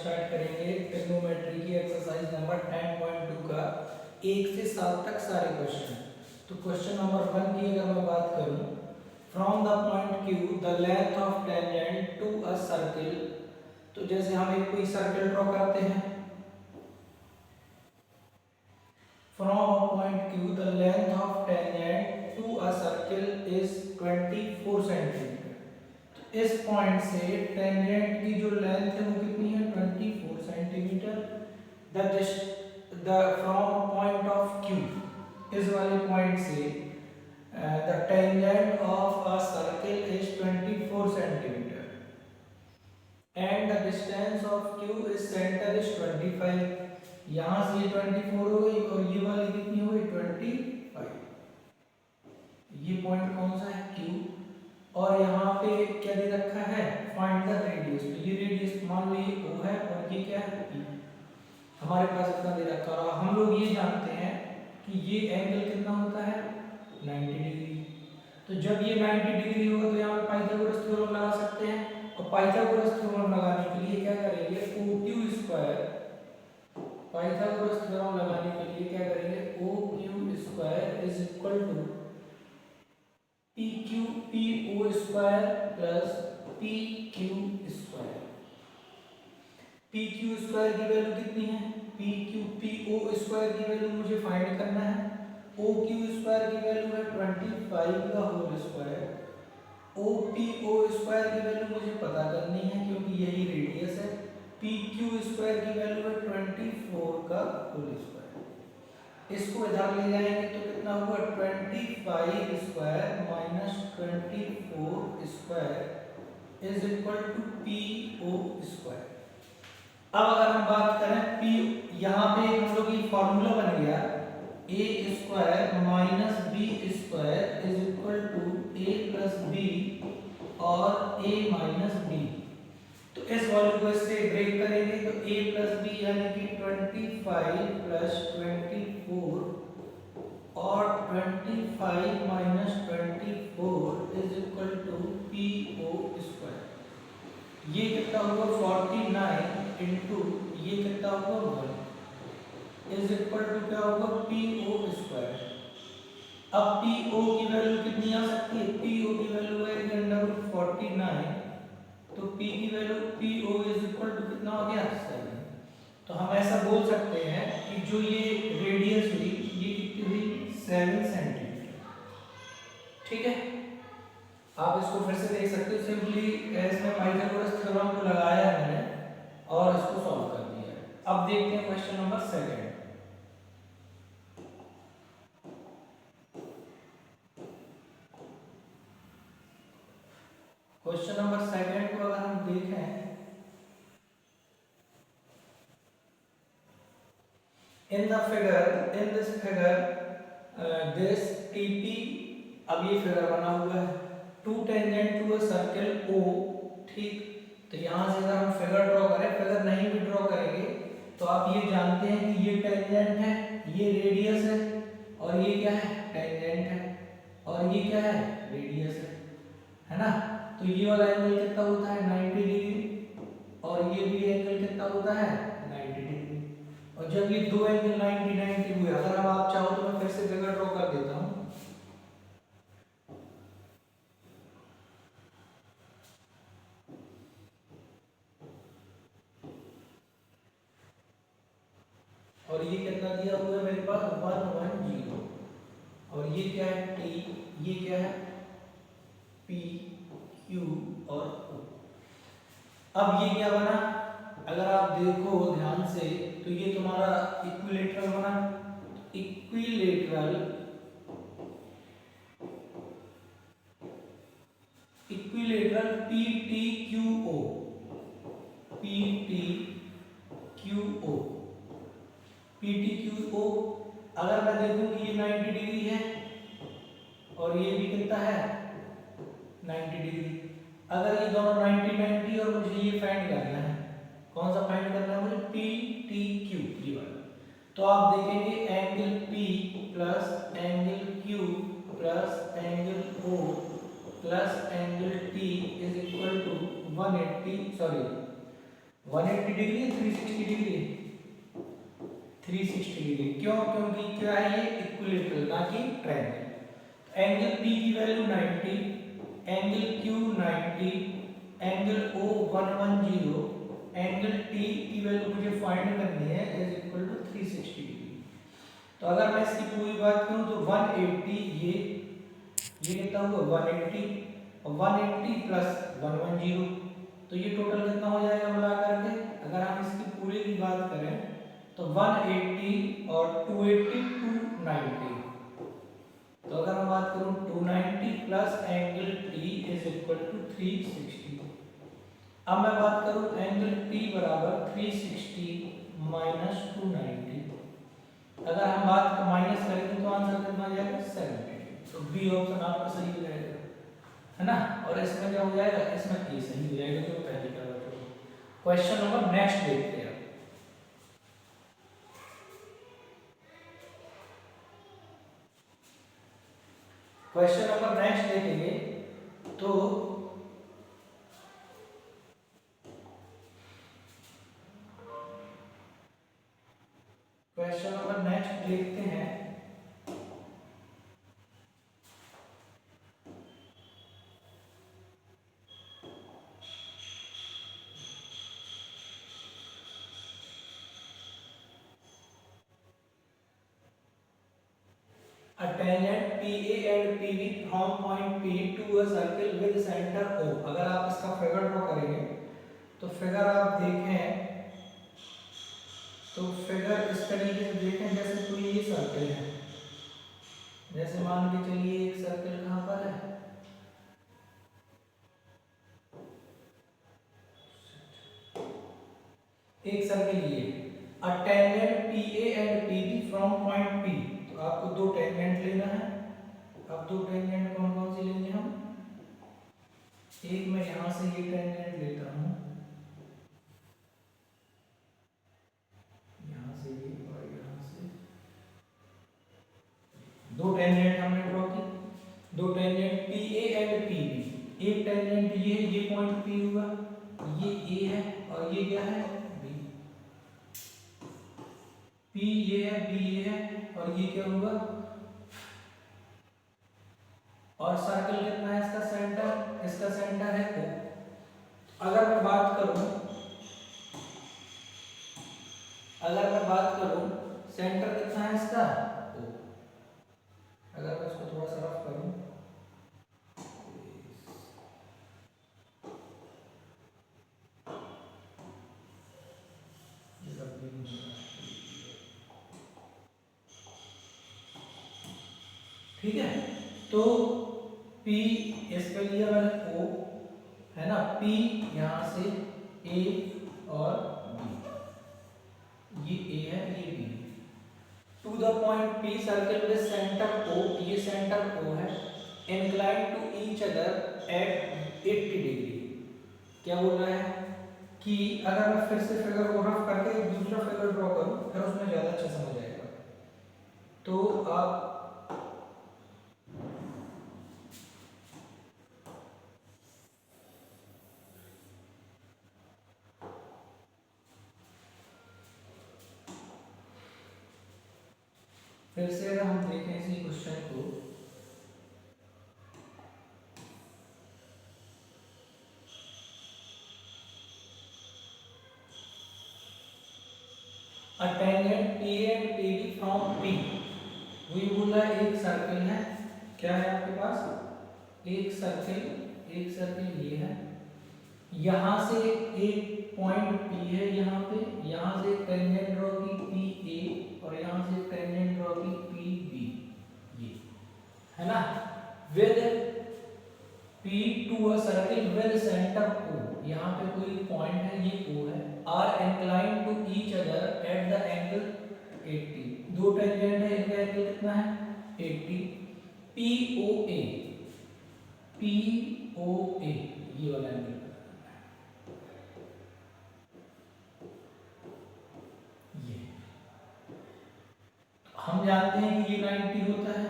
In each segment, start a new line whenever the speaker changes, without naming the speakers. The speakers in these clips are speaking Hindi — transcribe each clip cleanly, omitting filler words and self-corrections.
स्टार्ट करेंगे ट्रिग्नोमेट्री की एक्सरसाइज नंबर 10.2 का 1 से 7 तक सारे क्वेश्चन। तो क्वेश्चन नंबर 1 की अगर मैं बात करूं, from the point Q the length of tangent to a circle. तो जैसे हम एक कोई सर्कल ड्रॉ करते हैं, from a point Q the length of tangent to a circle is 24 centimetre. इस पॉइंट से टेंजेंट की जो लेंथ है वो कितनी है, 24 centimetre. The from point of Q, इस वाले पॉइंट से the tangent of a circle is 24 centimetre and the distance of Q is centre is 25। यहाँ से 24 हो गई और ये वाली कितनी हो गई, 25। ये पॉइंट कौन सा है, Q। और यहाँ पे क्या दे रखा है, फाइंड द रेडियस। तो ये रेडियस मान लो ये O है और ये क्या है, P। हमारे पास इतना दे रखा है और हम लोग ये जानते हैं कि ये एंगल कितना होता है, 90 डिग्री। तो जब ये 90 डिग्री होगा तो यहाँ पे पाइथागोरस थ्योरम लगा सकते हैं। और पाइथागोरस थ्योरम लगाने के लिए क्या करेंगे, OQ स्क्वायर, पाइथागोरस थ्योरम लगाने के लिए क्या करेंगे, OQ square is equal to PO square plus PQ square. PQ square की वैल्यू कितनी है, PO स्क्वायर की वैल्यू मुझे फाइंड करना है। OQ स्क्वायर की वैल्यू है 25 का होल स्क्वायर। OPO स्क्वायर की वैल्यू मुझे पता करनी है क्योंकि यही रेडियस है। PQ स्क्वायर की वैल्यू है 24 का होल स्क्वायर। इसको इधर ले जाएंगे तो कितना होगा, 25 square minus 24 square is equal to PO square. अब अगर हम बात करें P, यहाँ पे हम लोग ये फॉर्मूला बन गया, A square minus B square is equal to A plus B और A माइनस B। तो इस वैल्यू को इससे ब्रेक करेंगे तो A प्लस B यानी कि 25 प्लस 24 और 25 minus 24 is equal to PO square. ये कितना होगा, 49 इंटू ये कितना होगा 1 इज इक्वल टू क्या होगा, PO स्क्वायर। अब PO की वैल्यू कितनी आ सकती है, PO की वैल्यू है अंडर 49, तो P की value PO is equal to कितना हो गया, 7। तो हम ऐसा बोल सकते हैं कि जो ये रेडियस हुई ये कितनी हुई, 7 सेंटीमीटर। ठीक है, आप इसको फिर से देख सकते हो, सिंपली इसमें पाइथागोरस थ्योरम को लगाया है मैंने और इसको सॉल्व कर दिया है। अब देखते हैं क्वेश्चन नंबर 2। क्वेश्चन नंबर 2 को अगर हम देखें, in this figure this TP, अब ये फिगर बना हुआ है, two tangent to a circle O। ठीक, तो यहाँ से अगर हम फिगर ड्रॉ करें, फिगर नहीं भी ड्रॉ करेंगे तो आप ये जानते हैं कि ये टेंजेंट है, ये रेडियस है और ये क्या है, टेंजेंट है और ये क्या है, रेडियस है ना। तो ये वाला एंगल कितना होता है, 90 डिग्री और ये भी एंगल कितना होता है, 90 डिग्री। और जब ये दो एंगल 90 90 हुए, अगर हम आप चाहो तो मैं फिर से फिगर ड्रॉ कर देता हूं। और ये कितना दिया हुआ है मेरे पास, 110 और ये क्या है, T, ये क्या है, P, Q और O। अब ये क्या बना, अगर आप देखो ध्यान से तो ये तुम्हारा इक्विलेटरल बना, इक्विलेटरल PTQO, PTQO, PTQO। अगर मैं देखूं कि ये 90 डिग्री है और ये भी कितना है, 90 डिग्री। अगर ये दोनों 90 90 और मुझे ये फाइंड करना है, कौन सा फाइंड करना है मुझे, PTQ, ये वाला। तो आप देखेंगे angle P plus angle Q plus angle O plus angle T is equal to 180, sorry 180 degree 360 degree 360 degree. क्यों? क्योंकि क्या है ये इक्विलेटरल ना कि ट्रायंगल। एंगल P की value 90, angle Q 90, angle O 110, angle T की वैल्यू मुझे फाइंड करनी है इज इक्वल टू 360 डिग्री। तो अगर मैं इसकी पूरी बात करूं तो 180 ये कितना हुआ 180 और 180 प्लस 110, तो ये टोटल कितना हो जाएगा मिला करके? अगर हम इसकी पूरे की बात करें तो 180 और 280 290, तो अगर मैं बात करूं 290 plus angle T is equal to 360। अब मैं बात करूं एंगल P बराबर 360 माइनस 290, अगर हम बात को माइनस करेंगे तो आंसर कितना आ जाएगा 70। तो बी ऑप्शन आपका सही हो जाएगा, है ना। और इसमें क्या हो जाएगा? इसमें ए सही हो जाएगा जो पहले का था। क्वेश्चन नंबर नेक्स्ट देखते हैं। क्वेश्चन नंबर नेक्स्ट देखेंगे तो क्वेश्चन नंबर नेक्स्ट देखते हैं। A tangent PA and PB from point P to a circle with center O। अगर आप इसका फिगर ड्रॉ करेंगे तो फिगर आप देखें तो फिगर इस तरीके से देखें जैसे कोई ये सर्कल है, जैसे मान के चलिए एक सर्कल कहाँ पर है, एक सर्कल ये। A tangent PA and PB from point P, तो आपको दो टेंजेंट लेना है। अब दो टेंजेंट कौन कौन से लेंगे हम? एक मैं यहाँ से ये टेंजेंट लेता हूँ, यहाँ से ये और यहाँ से दो टेंजेंट हमने ड्रॉ की। दो टेंजेंट PA एंड PB। एक टेंजेंट ये पॉइंट P हुआ, ये A है और ये क्या है B। P ये है B ये है और ये क्या हुआ, और सर्कल कितना है इसका सेंटर? इसका सेंटर है O। अगर मैं बात करूं सेंटर कितना है इसका O। अगर मैं इसको थोड़ा सा रफ करूं ठीक है, तो P इस पे लिया मैंने O, है ना। P यहां से A और B, ये A है ये B। To the point P circle with centre O, ये सेंटर O है, incline to each other at 80 degree. क्या बोल रहा है कि अगर मैं फिर से फिगर को रफ करके एक दूसरा फिगर ड्रॉ करूं फिर उसमें ज्यादा अच्छा समझ आएगा। तो आप फिर से अगर हम देखें इसी क्वेश्चन को, a tangent PA and PB from P, वही बोला एक सर्कल है, क्या है आपके पास एक सर्कल ये है, यहाँ से एक पॉइंट P है, यहाँ पे यहाँ से टेंजेंट ड्रॉ की PA और यहाँ से टेंजेंट ड्रॉ की PB, ये है ना, with P to a circle with centre O। यहाँ पे कोई पॉइंट है ये O है, are incline to each other at the angle 80। दो टेंजेंट है, इनका एंगल कितना है 80। POA ये वाला एंगल, ये हम जानते हैं कि ये 90 होता है,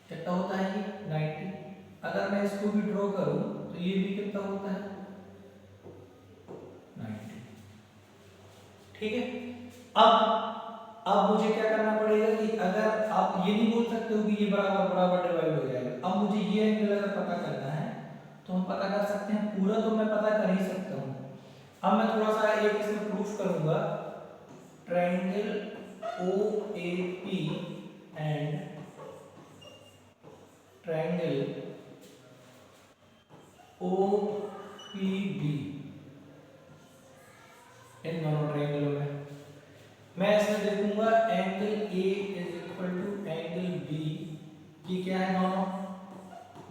कितना होता है ये 90। अगर मैं इसको भी ड्रॉ करूं तो ये भी कितना होता है ठीक है। अब मुझे क्या करना पड़ेगा कि अगर आप ये नहीं बोल सकते हो कि ये बराबर बराबर डिवाइड हो जाएगा, अब मुझे ये एंगल अगर पता करना है तो हम पता कर सकते हैं, पूरा तो मैं पता कर ही सकता हूँ। अब मैं थोड़ा सा एक इसमें प्रूफ करूंगा, triangle OAP and triangle OPB, इन दोनों ट्रायंगलों में मैं इसमें देखूंगा angle A is equal to angle B, ये क्या है दोनों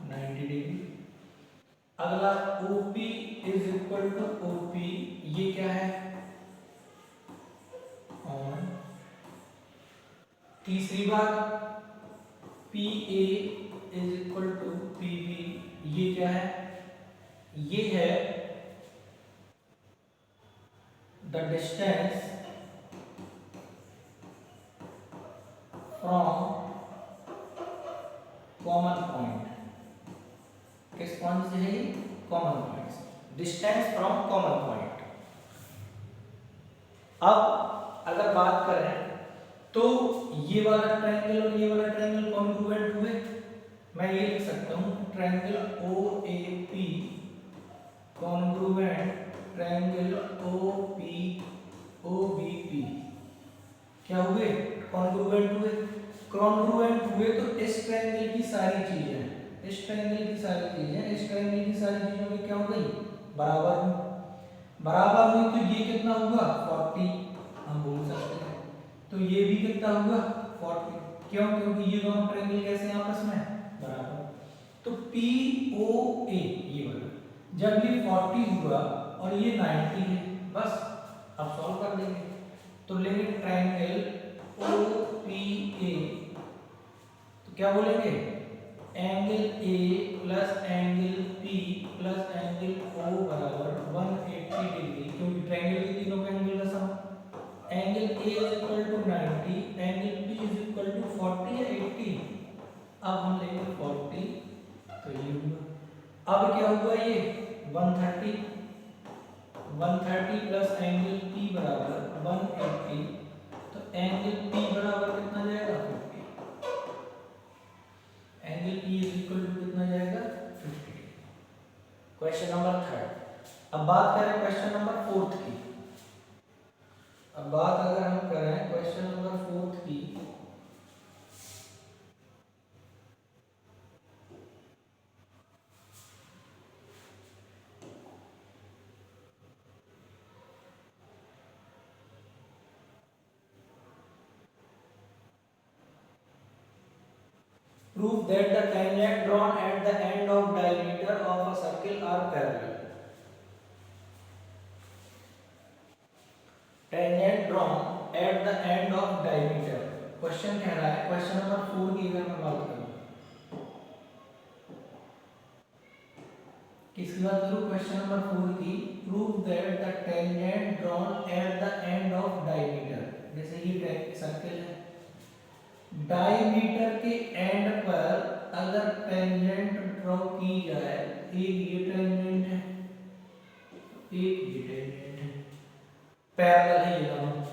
90 डिग्री। अगला OP is equal to OP, ये क्या है और तीसरी बात PA is equal to PB, ये क्या है, ये है the distance from common point. किस पॉइंट से है ये, कॉमन पॉइंट से, डिस्टेंस फ्रॉम कॉमन पॉइंट। अब अगर बात करें तो ये वाला ट्रायंगल और ये वाला ट्रायंगल कॉन्ग्रुएंट हुए, मैं ये लिख सकता हूँ triangle OAP congruent triangle OBP, क्या हुए, कॉन्ग्रुएंट हुए। कॉन्ग्रुएंट हुए तो इस ट्रायंगल की सारी चीजें, इस ट्रायंगल की सारी चीजें, इस ट्रायंगल की सारी चीजों में क्या हो गई, बराबर हुई। बराबर हुई तो ये कितना हुआ 40, हम बोल सकते हैं। तो ये भी कितना हुआ 40, क्यों, क्योंकि ये दोनों ट्रायंगल कैसे हैं आपस में, बराबर। तो POA ये वाला जब ये 40 हुआ और ये 90 है, बस अब सॉल्व कर देंगे। तो लिमिट ट्रायंगल OPA, तो क्या बोलेंगे, angle A plus angle P plus angle O बराबर 180 डिग्री, क्योंकि ट्रायंगल के तीनों के एंगल का sum. Angle A is equal to 90, angle P is equal to 40 या 80, अब हम लेंगे 40, तो ये हुआ। अब क्या हुआ, ये 130 प्लस एंगल P बराबर 180, तो एंगल P बराबर कितना जाएगा 50, angle P is equal to कितना जाएगा 50। Question number 3। अब बात करें क्वेश्चन नंबर 4 की। अब बात अगर हम करें क्वेश्चन नंबर 4 की, prove that the tangent drawn at the end of diameter of a circle are parallel. Tangent drawn at the end of diameter, question कह रहा है, क्वेश्चन नंबर 4 की अगर मैं बात करूं, किसकी बात करूं, क्वेश्चन नंबर 4 की, prove that the tangent drawn at the end of diameter, जैसे ये सर्कल है, डायमीटर के एंड पर अगर टेंजेंट ड्रॉ की जाए, एक ये टेंजेंट है, एक ये टेंजेंट है, पैरेलल है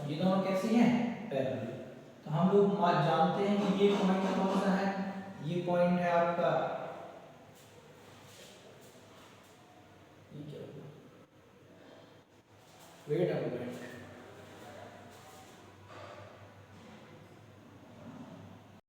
ये दोनों कैसी हैं, पैरेलल। तो हम लोग जानते हैं कि ये पॉइंट कौन सा है, ये पॉइंट है आपका, ये क्या होगा, वेट अ मिनट,